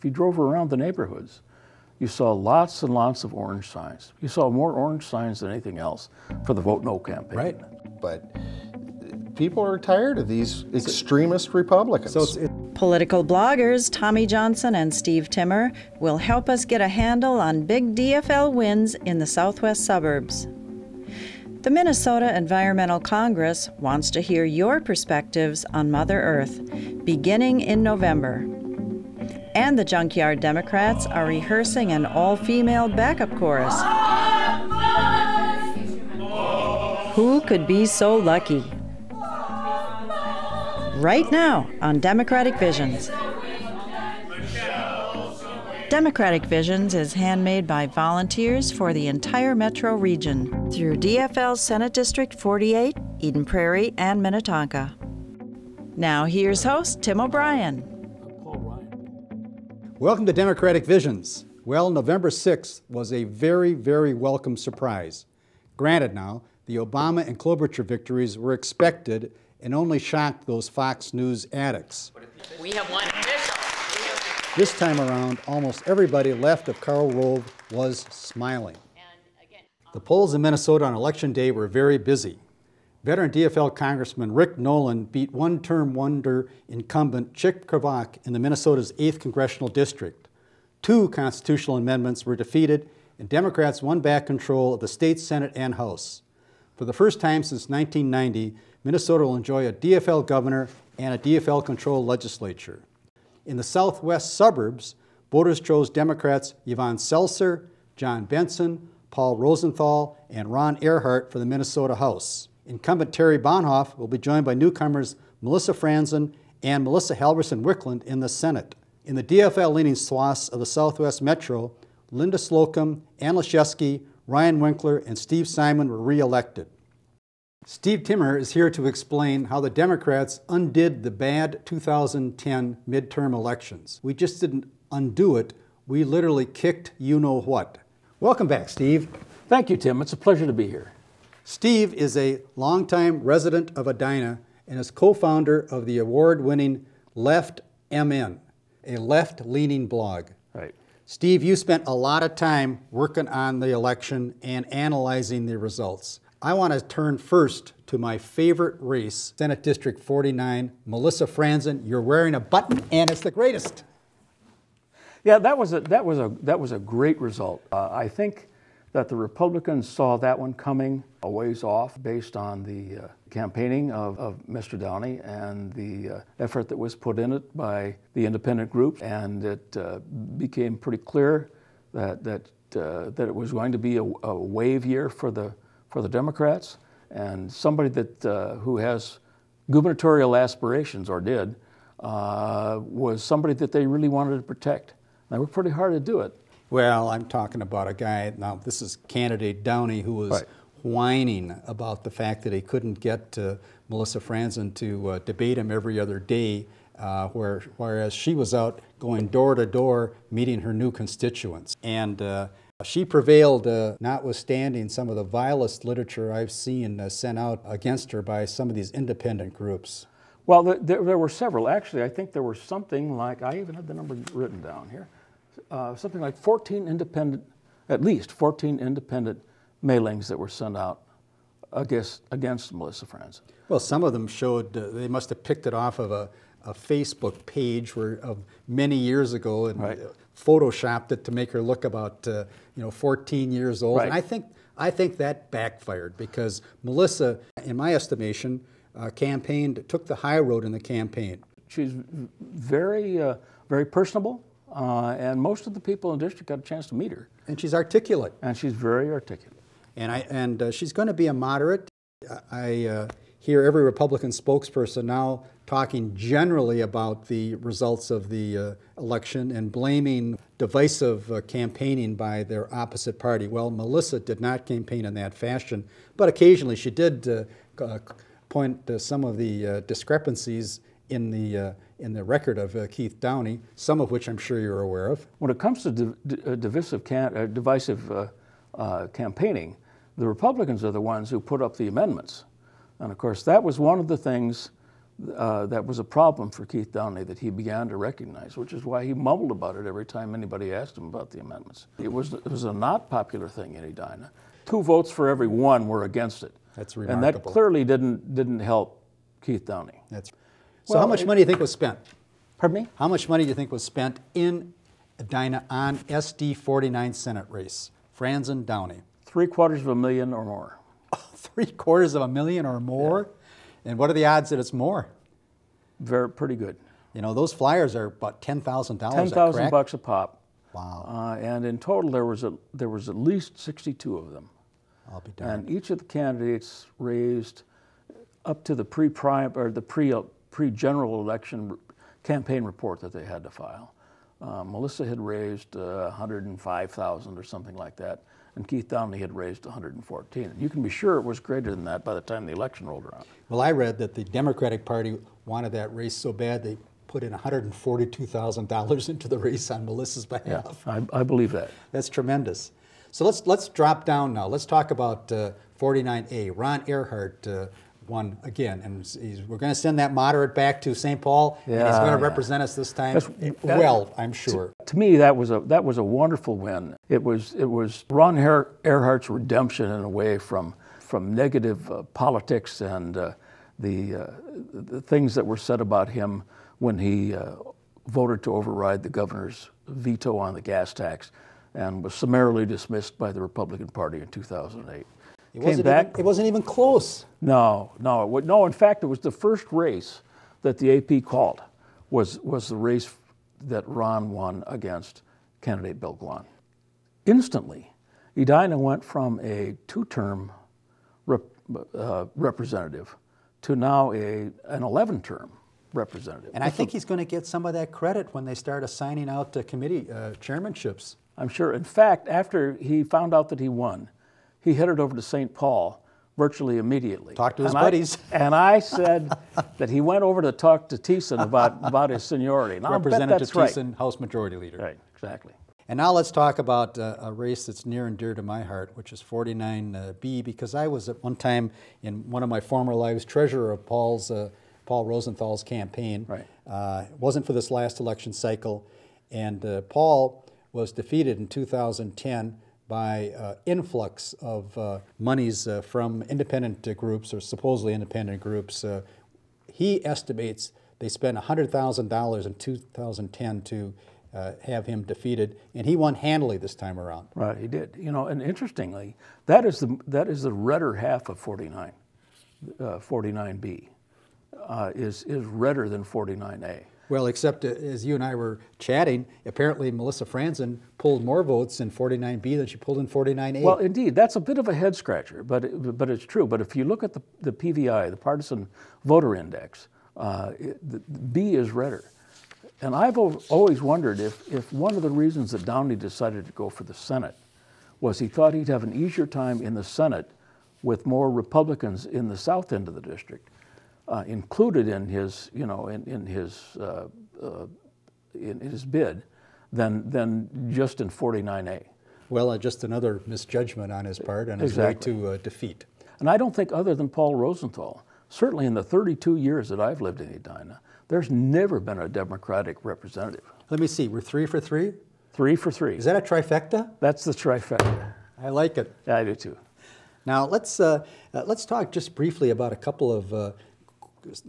If you drove around the neighborhoods, you saw lots and lots of orange signs. You saw more orange signs than anything else for the Vote No campaign. Right, but people are tired of these extremist Republicans. Political bloggers Tommy Johnson and Steve Timmer will help us get a handle on big DFL wins in the southwest suburbs. The Minnesota Environmental Congress wants to hear your perspectives on Mother Earth, beginning in November. And the Junkyard Democrats are rehearsing an all-female backup chorus. Who could be so lucky? Right now on Democratic Visions. Democratic Visions is handmade by volunteers for the entire metro region through DFL Senate District 48, Eden Prairie, and Minnetonka. Now here's host Tim O'Brien. Welcome to Democratic Visions. Well, November 6th was a very, very welcome surprise. Granted now, the Obama and Klobuchar victories were expected and only shocked those Fox News addicts. We have one official. This time around, almost everybody left of Karl Rove was smiling. The polls in Minnesota on Election Day were very busy. Veteran DFL Congressman Rick Nolan beat one-term wonder incumbent Chick Kravach in the Minnesota's 8th Congressional District. 2 constitutional amendments were defeated, and Democrats won back control of the state Senate and House. For the first time since 1990, Minnesota will enjoy a DFL governor and a DFL-controlled legislature. In the southwest suburbs, voters chose Democrats Yvonne Seltzer, John Benson, Paul Rosenthal, and Ron Earhart for the Minnesota House. Incumbent Terry Bonhoff will be joined by newcomers Melissa Franzen and Melissa Halverson-Wickland in the Senate. In the DFL-leaning swaths of the southwest metro, Linda Slocum, Ann Leszewski, Ryan Winkler, and Steve Simon were re-elected. Steve Timmer is here to explain how the Democrats undid the bad 2010 midterm elections. We just didn't undo it, we literally kicked you-know-what. Welcome back, Steve. Thank you, Tim. It's a pleasure to be here. Steve is a longtime resident of Edina and is co-founder of the award-winning Left MN, a left-leaning blog. Right. Steve, you spent a lot of time working on the election and analyzing the results. I want to turn first to my favorite race, Senate District 49, Melissa Franzen. You're wearing a button, and it's the greatest. Yeah, that was a great result. I think that the Republicans saw that one coming a ways off based on the campaigning of Mr. Downey and the effort that was put in it by the independent group, and it became pretty clear that it was going to be a wave year for the Democrats, and somebody that who has gubernatorial aspirations, or did, was somebody that they really wanted to protect. They worked pretty hard to do it. Well, I'm talking about a guy, now this is candidate Downey, who was whining about the fact that he couldn't get Melissa Franzen to debate him every other day, whereas she was out going door to door meeting her new constituents. And she prevailed, notwithstanding some of the vilest literature I've seen sent out against her by some of these independent groups. Well, there were several. Actually, I think there were something like, I even had the number written down here, something like 14 independent, at least 14 independent mailings that were sent out against Melissa Franzen. Well, some of them showed, they must have picked it off of a Facebook page of many years ago and photoshopped it to make her look about 14 years old. Right. And I think that backfired because Melissa, in my estimation, took the high road in the campaign. She's very, very personable, and most of the people in the district got a chance to meet her. And she's articulate. And she's very articulate. And she's going to be a moderate. I hear every Republican spokesperson now talking generally about the results of the election and blaming divisive campaigning by their opposite party. Well, Melissa did not campaign in that fashion, but occasionally she did point to some of the discrepancies in the record of Keith Downey, some of which I'm sure you're aware of. When it comes to divisive campaigning, the Republicans are the ones who put up the amendments. And of course, that was one of the things that was a problem for Keith Downey that he began to recognize, which is why he mumbled about it every time anybody asked him about the amendments. It was a not popular thing in Edina. 2 votes for every 1 were against it. That's remarkable. And that clearly didn't help Keith Downey. So how much money do you think was spent? Pardon me? How much money do you think was spent in Edina on SD 49 Senate race? Franzen Downey. $750,000 or more. $750,000 or more? Yeah. And what are the odds that it's more? Pretty good. You know, those flyers are about $10,000. $10,000 a pop. Wow. And in total, there was at least 62 of them. I'll be darned. And each of the candidates raised up to the pre-general election campaign report that they had to file. Melissa had raised 105,000 or something like that, and Keith Downey had raised 114. You can be sure it was greater than that by the time the election rolled around. Well, I read that the Democratic Party wanted that race so bad they put in $142,000 into the race on Melissa's behalf. Yeah, I believe that. That's tremendous. So let's drop down now. Let's talk about 49A. Ron Earhart won again, and we're going to send that moderate back to St. Paul, and he's going to represent us this time well, I'm sure. To me, that was a wonderful win. It was Ron Earhart's redemption in a way from negative politics and the things that were said about him when he voted to override the governor's veto on the gas tax and was summarily dismissed by the Republican Party in 2008. It wasn't even close. No. In fact, it was the first race that the AP called was the race that Ron won against candidate Bill Gwan. Instantly, Edina went from a 2-term representative to now an 11-term representative. And I think he's going to get some of that credit when they start assigning out committee chairmanships. I'm sure. In fact, after he found out that he won, he headed over to St. Paul virtually immediately. Talked to his buddies. And I said that he went over to talk to Thiessen about his seniority. And Representative Thiessen, House Majority Leader. Right, exactly. And now let's talk about a race that's near and dear to my heart, which is 49B, because I was at one time in one of my former lives treasurer of Paul Rosenthal's campaign. Right. It wasn't for this last election cycle. And Paul was defeated in 2010 by influx of monies from independent groups, or supposedly independent groups. He estimates they spent $100,000 in 2010 to have him defeated, and he won handily this time around. Right, he did. You know, and interestingly, that is the redder half of 49. 49B is redder than 49A. Well, except as you and I were chatting, apparently Melissa Franzen pulled more votes in 49B than she pulled in 49A. Well, indeed, that's a bit of a head scratcher, but it's true. But if you look at the PVI, the Partisan Voter Index, B is redder. And I've always wondered if one of the reasons that Downey decided to go for the Senate was he thought he'd have an easier time in the Senate with more Republicans in the south end of the district. Included in his, in his bid, than just in 49A. Well, just another misjudgment on his part and his way to defeat. And I don't think, other than Paul Rosenthal, certainly in the 32 years that I've lived in Edina, there's never been a Democratic representative. Let me see. We're 3 for 3. 3 for 3. Is that a trifecta? That's the trifecta. I like it. Yeah, I do too. Now let's talk just briefly about a couple of.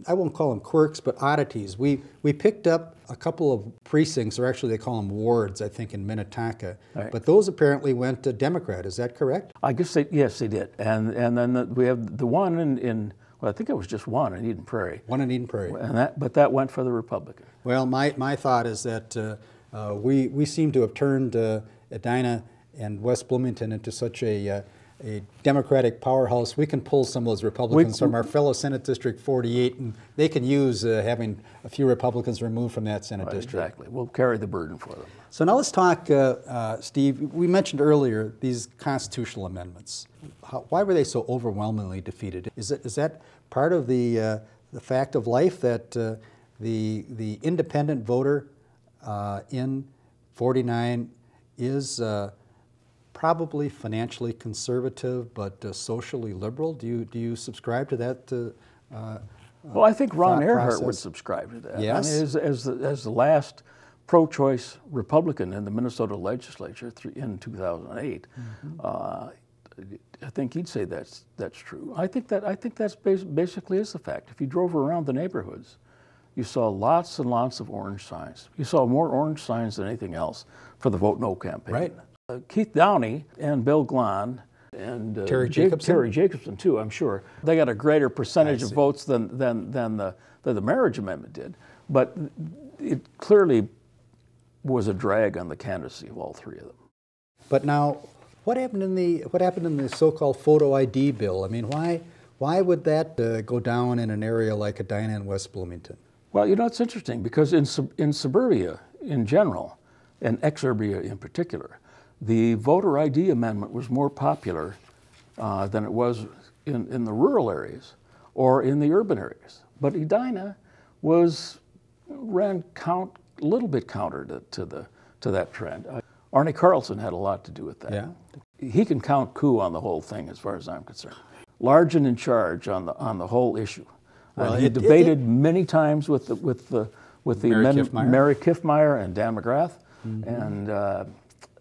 I won't call them quirks, but oddities. We picked up a couple of precincts, or actually they call them wards, I think, in Minnetonka. Right. But those apparently went to Democrat. Is that correct? I guess yes, they did. And then we have the one in well, I think it was just one in Eden Prairie. One in Eden Prairie. But that went for the Republican. Well, my thought is that we seem to have turned Edina and West Bloomington into such a Democratic powerhouse. We can pull some of those Republicans from our fellow Senate District 48, and they can use having a few Republicans removed from that Senate district. Exactly. We'll carry the burden for them. So now let's talk, Steve, we mentioned earlier these constitutional amendments. Why were they so overwhelmingly defeated? Is that part of the fact of life that the independent voter in 49 is probably financially conservative, but socially liberal? Do you subscribe to that Well, I think Ron thought Earhart process. would subscribe to that. Yes. I mean, as the last pro-choice Republican in the Minnesota legislature in 2008, I think he'd say that's true. I think that's basically is the fact. If you drove around the neighborhoods, you saw lots and lots of orange signs. You saw more orange signs than anything else for the Vote No campaign. Right. Keith Downey and Bill Glahn and Terry Jacobson, too, I'm sure. They got a greater percentage of votes than the marriage amendment did. But it clearly was a drag on the candidacy of all three of them. But now, what happened in the so-called photo ID bill? I mean, why would that go down in an area like Edina and West Bloomington? Well, you know, it's interesting because in suburbia in general, and exurbia in particular, the voter ID amendment was more popular than it was in the rural areas or in the urban areas. But Edina ran a little bit counter to that trend. Arnie Carlson had a lot to do with that. Yeah. He can count coup on the whole thing, as far as I'm concerned. Large and in charge on the whole issue. Well, he debated many times with the Mary Kiffmeyer and Dan McGrath, and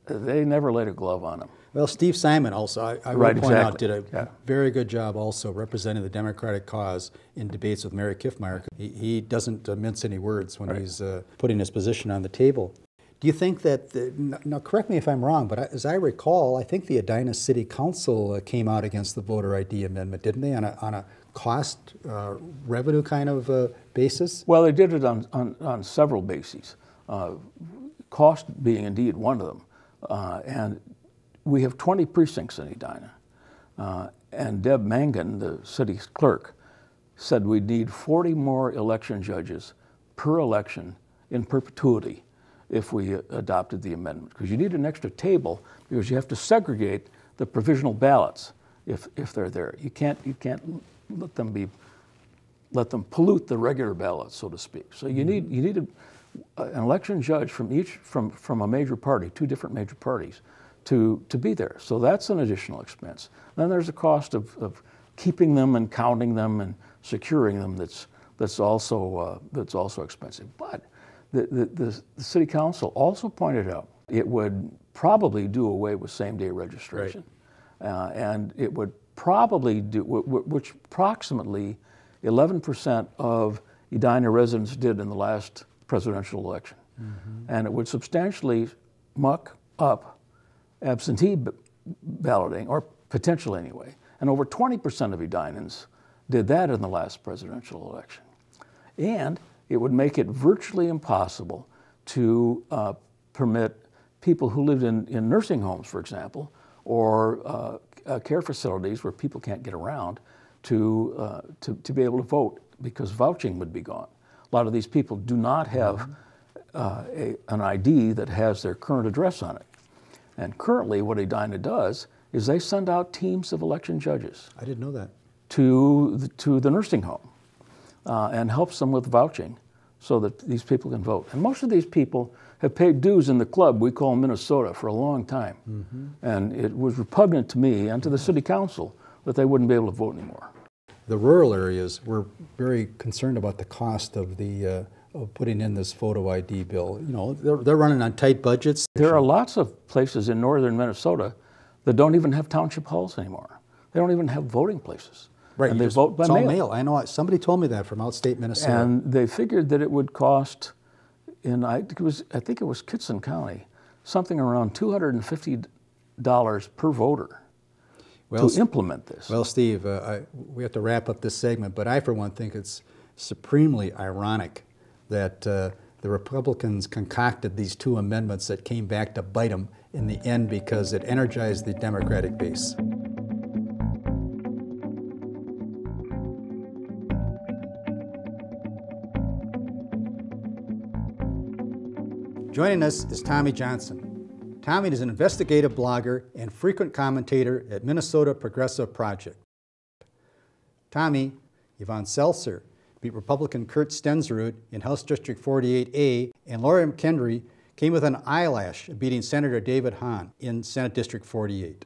they never laid a glove on him. Well, Steve Simon also, I will point out, did a very good job also representing the Democratic cause in debates with Mary Kiffmeyer. He doesn't mince any words when he's putting his position on the table. Do you think that, now correct me if I'm wrong, but as I recall, I think the Edina City Council came out against the voter ID amendment, didn't they, on a cost revenue kind of basis? Well, they did it on several bases, cost being indeed one of them. And we have 20 precincts in Edina. And Deb Mangan, the city's clerk, said we'd need 40 more election judges per election in perpetuity if we adopted the amendment. Because you need an extra table because you have to segregate the provisional ballots if they're there. You can't let them pollute the regular ballots, so to speak. So you need an election judge from a major party, two different major parties, to be there. So that's an additional expense. Then there's a cost of keeping them and counting them and securing them that's also expensive. But the city council also pointed out it would probably do away with same-day registration, and it would probably do, which approximately 11% of Edina residents did in the last presidential election. And it would substantially muck up absentee balloting, or potentially anyway. And over 20% of Edinans did that in the last presidential election. And it would make it virtually impossible to permit people who lived in nursing homes, for example, or care facilities where people can't get around to be able to vote, because vouching would be gone. A lot of these people do not have an ID that has their current address on it. And currently what Edina does is they send out teams of election judges. I didn't know that. To the nursing home and helps them with vouching so that these people can vote. And most of these people have paid dues in the club we call Minnesota for a long time. And it was repugnant to me and to the city council that they wouldn't be able to vote anymore. The rural areas were very concerned about the cost of of putting in this photo ID bill. You know, they're running on tight budgets. There are lots of places in northern Minnesota that don't even have township halls anymore. They don't even have voting places. Right, and they vote by mail. I know, somebody told me that from outstate Minnesota. And they figured that it would cost, I think it was Kitson County, something around $250 per voter to implement this. Well, Steve, we have to wrap up this segment, but I, for one, think it's supremely ironic that the Republicans concocted these two amendments that came back to bite them in the end because it energized the Democratic base. Joining us is Tommy Johnson. Tommy is an investigative blogger and frequent commentator at Minnesota Progressive Project. Tommy, Yvonne Seltzer beat Republican Kurt Stensrud in House District 48A, and Lori McKendry came with an eyelash beating Senator David Hahn in Senate District 48.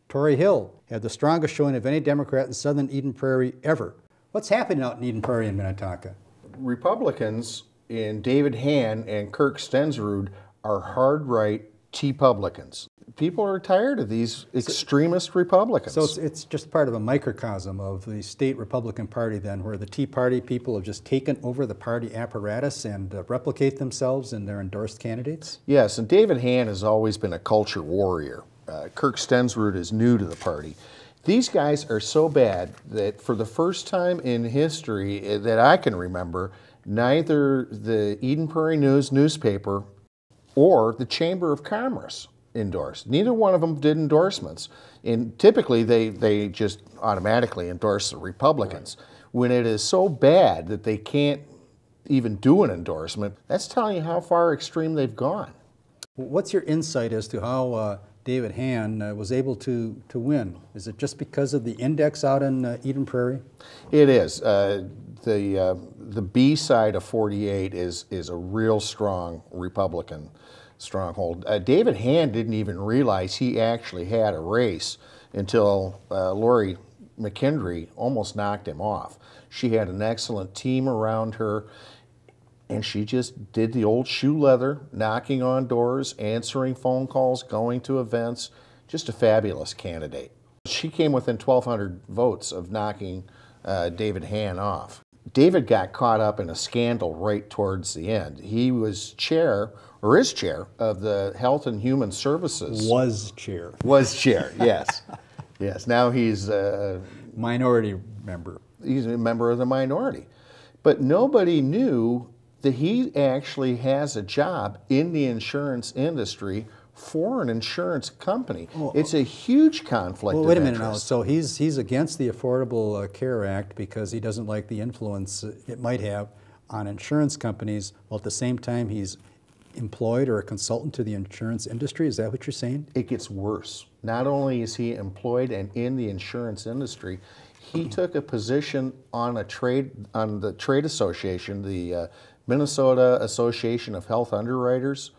Tory Hill had the strongest showing of any Democrat in southern Eden Prairie ever, What's happening out in Eden Prairie and Minnetonka? Republicans in David Hann and Kirk Stensrud are hard-right T-publicans. People are tired of these extremist Republicans. So it's just part of a microcosm of the state Republican Party then, where the Tea Party people have just taken over the party apparatus and replicate themselves in their endorsed candidates? Yes, and David Hann has always been a culture warrior. Kirk Stensrud is new to the party. These guys are so bad that for the first time in history that I can remember, neither the Eden Prairie News newspaper or the Chamber of Commerce endorsed. Neither one of them did endorsements. And typically they just automatically endorse the Republicans. Right. When it is so bad that they can't even do an endorsement, that's telling you how far extreme they've gone. What's your insight as to how David Hann was able to win? Is it just because of the index out in Eden Prairie? It is. The B side of 48 is a real strong Republican stronghold. David Hann didn't even realize he actually had a race until Lori McKendry almost knocked him off. She had an excellent team around her, and she just did the old shoe leather, knocking on doors, answering phone calls, going to events. Just a fabulous candidate. She came within 1,200 votes of knocking David Hann off. David got caught up in a scandal right towards the end. He was chair, or is chair, of the Health and Human Services. Was chair, yes. Yes, now he's a minority member. He's a member of the minority. But nobody knew that he actually has a job in the insurance industry for an insurance company. Well, it's a huge conflict of interest. Wait a minute now. So he's against the Affordable Care Act because he doesn't like the influence it might have on insurance companies, while at the same time he's employed or a consultant to the insurance industry. Is that what you're saying? It gets worse. Not only is he employed and in the insurance industry, he took a position on the trade association, the Minnesota Association of Health Underwriters,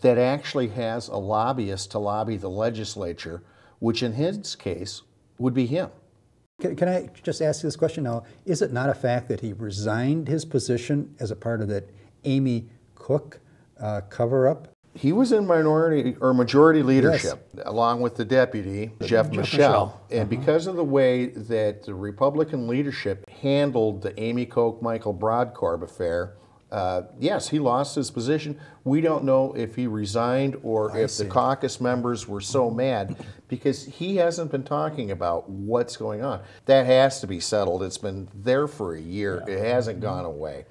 that actually has a lobbyist to lobby the legislature, which in his case would be him. Can I just ask you this question now? Is it not a fact that he resigned his position as a part of that Amy Cook cover-up? He was in minority or majority leadership, yes, along with the deputy, Jeff Michel. And because of the way that the Republican leadership handled the Amy Koch, Michael Broadkorb affair, yes, he lost his position. We don't know if he resigned or if the caucus members were so mad, because he hasn't been talking about what's going on. That has to be settled. It's been there for a year. Yeah. It hasn't gone away.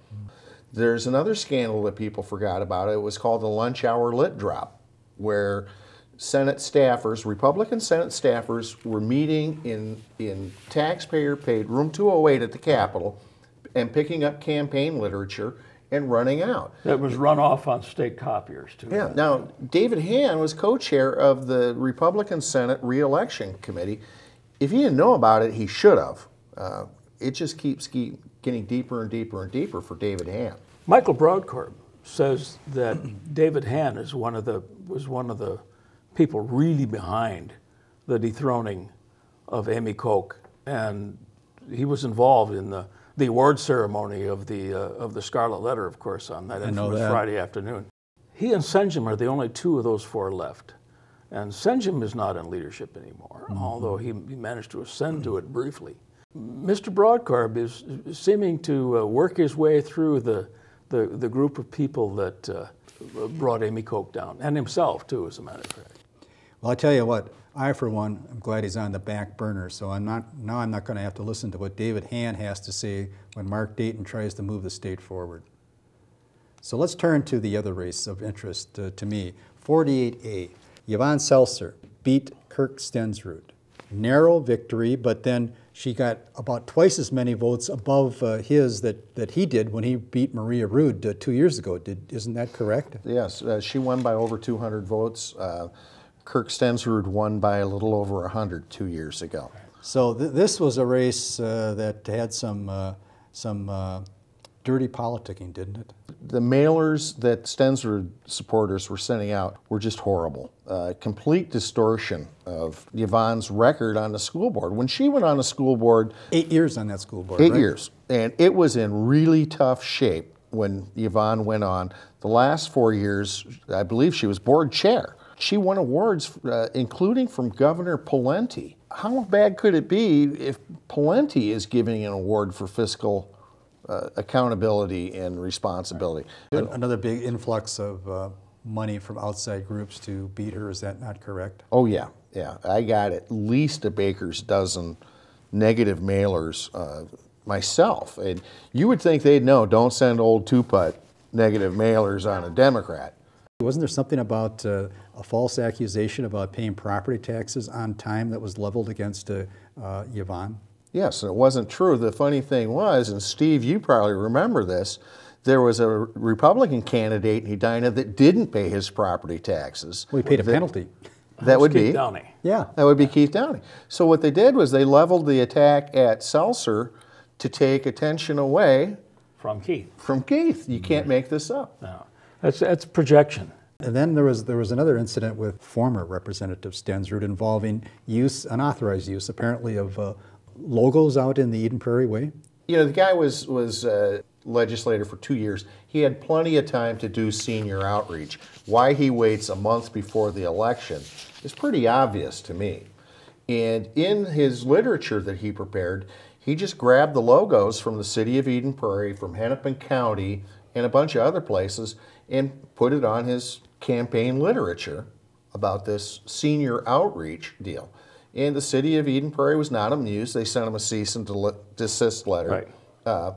There's another scandal that people forgot about. It was called the lunch hour lit drop, where Senate staffers, Republican Senate staffers, were meeting in taxpayer-paid room 208 at the Capitol and picking up campaign literature and running out. That was run off on state copiers, too. Yeah. Now, David Hann was co-chair of the Republican Senate re-election committee. If he didn't know about it, he should have. It just keeps getting deeper and deeper and deeper for David Hann. Michael Broadkorb says that David Hann was one of the people really behind the dethroning of Amy Koch, and he was involved in the award ceremony of the Scarlet Letter, of course, on that infamous Friday afternoon. He and Senjum are the only two of those four left. And Senjum is not in leadership anymore, although he managed to ascend to it briefly. Mr. Broadkorb is seeming to work his way through the group of people that brought Amy Koch down, and himself, too, as a matter of fact. Well, I tell you what, I, for one, am glad he's on the back burner, so I'm not going to have to listen to what David Hann has to say when Mark Dayton tries to move the state forward. So let's turn to the other race of interest to me, 48A. Yvonne Seltzer beat Kirk Stensrud. Narrow victory, but then she got about twice as many votes above his that he did when he beat Maria Rude 2 years ago. Isn't that correct? Yes, she won by over 200 votes. Kirk Stensrud won by a little over 100 2 years ago. So this was a race that had some dirty politicking, didn't it? The mailers that Stensrud supporters were sending out were just horrible. Complete distortion of Yvonne's record on the school board. When she went on the school board... 8 years on that school board, 8 right? years. And it was in really tough shape when Yvonne went on. The last 4 years, I believe she was board chair. She won awards, including from Governor Pawlenty. How bad could it be if Pawlenty is giving an award for fiscal accountability and responsibility? Another big influx of money from outside groups to beat her, is that not correct? Oh yeah, yeah. I got at least a baker's dozen negative mailers myself. And you would think they'd know, don't send old two-putt negative mailers on a Democrat. Wasn't there something about a false accusation about paying property taxes on time that was leveled against Yvonne? Yes, and it wasn't true. The funny thing was, and Steve, you probably remember this, there was a Republican candidate in Edina that didn't pay his property taxes. Well, he paid a penalty. That would be Keith Downey. Yeah. That would be Keith Downey. So what they did was they leveled the attack at Seltzer to take attention away From Keith. from Keith. You can't make this up. No. That's projection. And then there was another incident with former Representative Stensrud involving unauthorized use, apparently, of logos out in the Eden Prairie Way. You know, the guy was legislator for 2 years. He had plenty of time to do senior outreach. Why he waits a month before the election is pretty obvious to me. And in his literature that he prepared, he just grabbed the logos from the city of Eden Prairie, from Hennepin County, and a bunch of other places, and put it on his campaign literature about this senior outreach deal. And the city of Eden Prairie was not amused. They sent him a cease and desist letter. Right.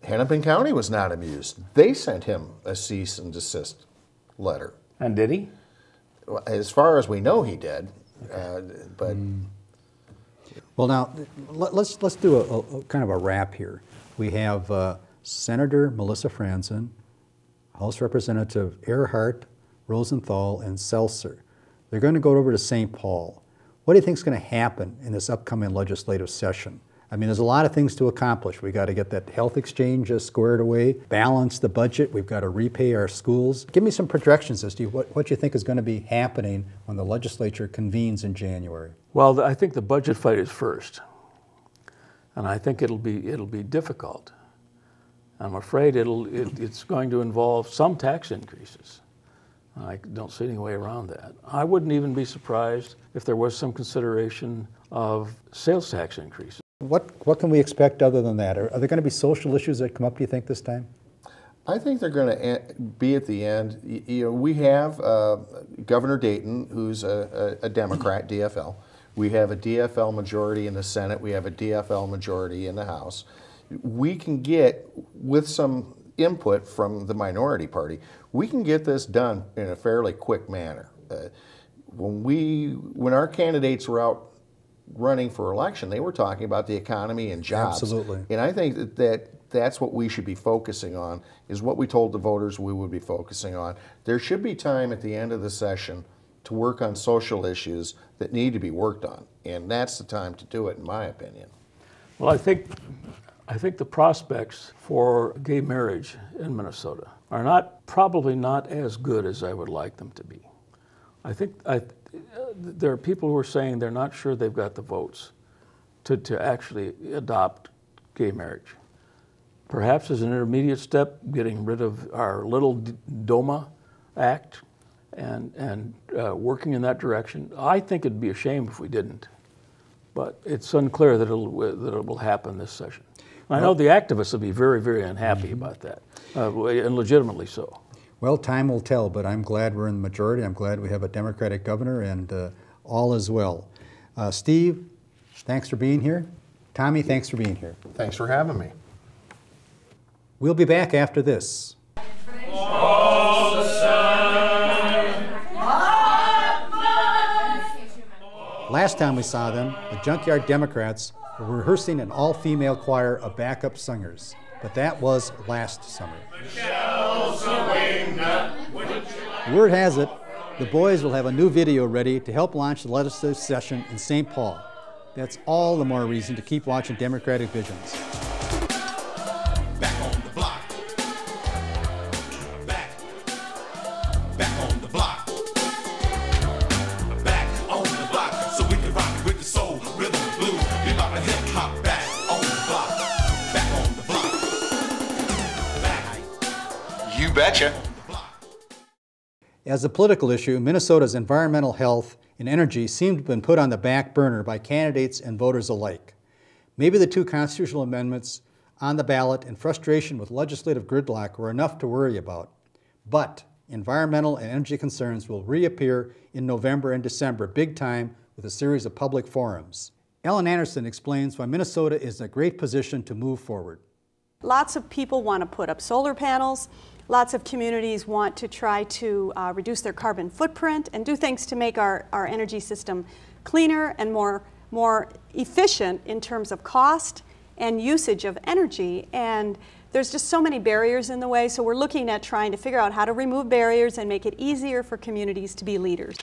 Hennepin County was not amused. They sent him a cease and desist letter. And did he? As far as we know, he did. But Well, now, let's do a kind of a wrap here. We have Senator Melissa Franzen, House Representative Earhart, Rosenthal, and Seltzer. They're going to go over to St. Paul. What do you think is going to happen in this upcoming legislative session? I mean, there's a lot of things to accomplish. We've got to get that health exchange squared away, balance the budget. We've got to repay our schools. Give me some projections as to what you think is going to be happening when the legislature convenes in January. Well, I think the budget fight is first, and I think it'll be difficult. I'm afraid it's going to involve some tax increases. I don't see any way around that. I wouldn't even be surprised if there was some consideration of sales tax increases. What can we expect other than that? Are there going to be social issues that come up, do you think, this time? I think they're going to be at the end. You know, we have Governor Dayton, who's a Democrat, DFL. We have a DFL majority in the Senate. We have a DFL majority in the House. We can get, with some input from the minority party, we can get this done in a fairly quick manner. When our candidates were out running for election, they were talking about the economy and jobs. Absolutely. And I think that's what we should be focusing on, is what we told the voters we would be focusing on. There should be time at the end of the session to work on social issues that need to be worked on. And that's the time to do it, in my opinion. Well, I think the prospects for gay marriage in Minnesota are probably not as good as I would like them to be. I think there are people who are saying they're not sure they've got the votes to actually adopt gay marriage. Perhaps as an intermediate step, getting rid of our little DOMA Act and working in that direction. I think it'd be a shame if we didn't, but it's unclear that it will happen this session. I know the activists will be very, very unhappy about that, and legitimately so. Well, time will tell, but I'm glad we're in the majority. I'm glad we have a Democratic governor, and all is well. Steve, thanks for being here. Tommy, thanks for being here. Thanks for having me. We'll be back after this. Last time we saw them, the Junkyard Democrats were rehearsing an all-female choir of backup singers, but that was last summer. Word has it, the boys will have a new video ready to help launch the legislative session in St. Paul. That's all the more reason to keep watching Democratic Visions. Back on the block. As a political issue, Minnesota's environmental health and energy seem to have been put on the back burner by candidates and voters alike. Maybe the 2 constitutional amendments on the ballot and frustration with legislative gridlock were enough to worry about. But environmental and energy concerns will reappear in November and December big time with a series of public forums. Ellen Anderson explains why Minnesota is in a great position to move forward. Lots of people want to put up solar panels. Lots of communities want to try to reduce their carbon footprint and do things to make our energy system cleaner and more efficient in terms of cost and usage of energy. And there's just so many barriers in the way, so we're looking at trying to figure out how to remove barriers and make it easier for communities to be leaders.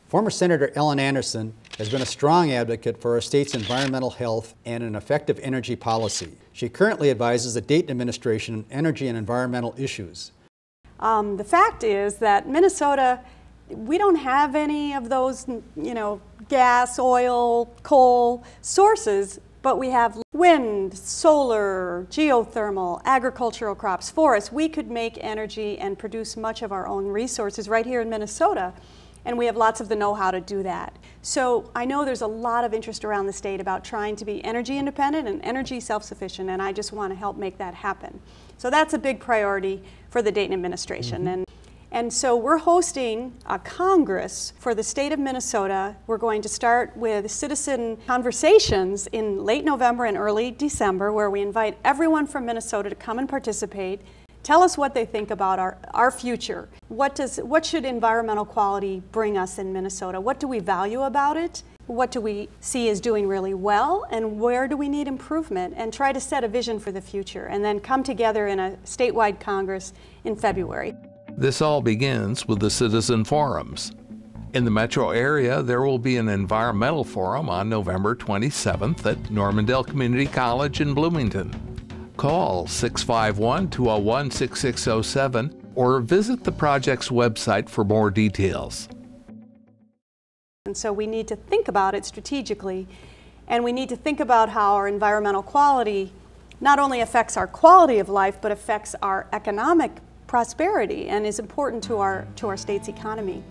Former Senator Ellen Anderson has been a strong advocate for our state's environmental health and an effective energy policy. She currently advises the Dayton administration on energy and environmental issues. The fact is that Minnesota, we don't have any of those, gas, oil, coal sources, but we have wind, solar, geothermal, agricultural crops, forests. We could make energy and produce much of our own resources right here in Minnesota. And we have lots of the know-how to do that. So I know there's a lot of interest around the state about trying to be energy independent and energy self-sufficient, and I just want to help make that happen. So that's a big priority for the Dayton administration. And so we're hosting a Congress for the state of Minnesota. We're going to start with citizen conversations in late November and early December, where we invite everyone from Minnesota to come and participate. Tell us what they think about our future. What should environmental quality bring us in Minnesota? What do we value about it? What do we see as doing really well? And where do we need improvement? And try to set a vision for the future. And then come together in a statewide Congress in February. This all begins with the citizen forums. In the metro area, there will be an environmental forum on November 27th at Normandale Community College in Bloomington. Call 651-201-6607 or visit the project's website for more details. And so we need to think about it strategically, and we need to think about how our environmental quality not only affects our quality of life, but affects our economic prosperity and is important to our state's economy.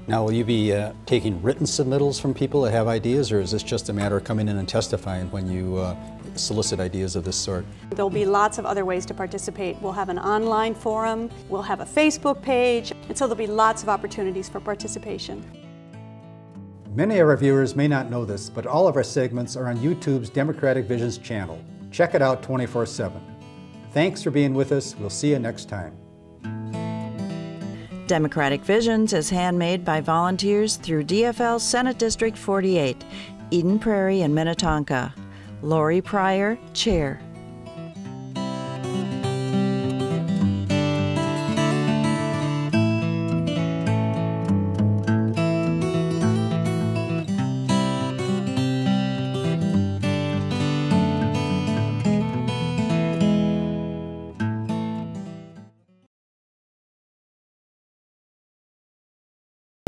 Now, will you be taking written submittals from people that have ideas, or is this just a matter of coming in and testifying when you solicit ideas of this sort? There'll be lots of other ways to participate. We'll have an online forum, we'll have a Facebook page, and so there'll be lots of opportunities for participation. Many of our viewers may not know this, but all of our segments are on YouTube's Democratic Visions channel. Check it out 24/7. Thanks for being with us. We'll see you next time. Democratic Visions is handmade by volunteers through DFL Senate District 48, Eden Prairie and Minnetonka. Lori Pryor, Chair.